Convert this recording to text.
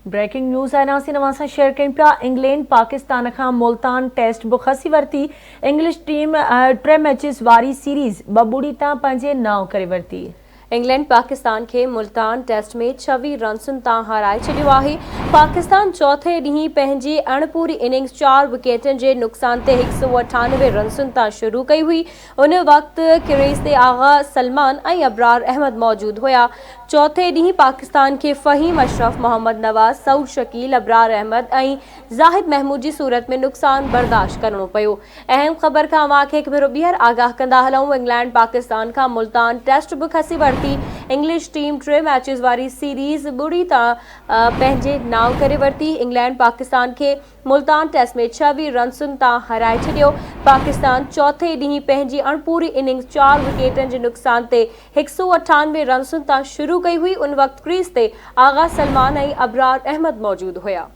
Breaking news ऐनासी नवां सां share कयूं पिया। इंग्लैंड पाकिस्तान खां मुल्तान टेस्ट बुक खसी वरिती। इंग्लिश टीम 3 मैचिस वारी सीरीज़ 2-0 तां पंहिंजे नाव करे वरिती। इंग्लैंड पाकिस्तान के मुल्तान टेस्ट में 26 रन्सुनि तां हाराए छॾियो आहे। पाकिस्तान चौथे ॾींहुं पंहिंजी अणपूरी इनिंग्स 4 विकेटनि जे नुक़सान ते 198 रन्सुनि तां शुरू कई हुई। उन वक़्तु क्रीज़ ते आगा सलमान ऐं अबरार अहमद मौजूद हुआ। चौथे ॾींहुं पाकिस्तान के फ़हीम अशरफ, मोहम्मद नवाज़, सऊद शकील, अबरार अहमद ऐं ज़ाहिद महमूद जी सूरत में नुक़सान बर्दाश्त करणो पियो। अहम ख़बर खां अव्हांखे हिकु भेरो ॿीहर आगाह कंदा हलूं। इंग्लैंड पाकिस्तान खां मुल्तान टेस्ट बि खसी वरिती। इंग्लिश टीम 3 मैचिस वारी सीरीज़ 2 तां पंहिंजे नाव करे वरिती। इंग्लैंड पाकिस्तान के मुल्तान टेस्ट में 26 रन्सुनि तां हाराए छॾियो। पाकिस्तान चौथे ॾींहुं पंहिंजी अणपूरी इनिंग्स 4 विकेटनि जे नुक़सान ते 198 रन्सुनि तां शुरू कई हुई। उन वक़्तु क्रीज़ ते आगा सलमान ऐं अबरार अहमद मौजूद हुआ।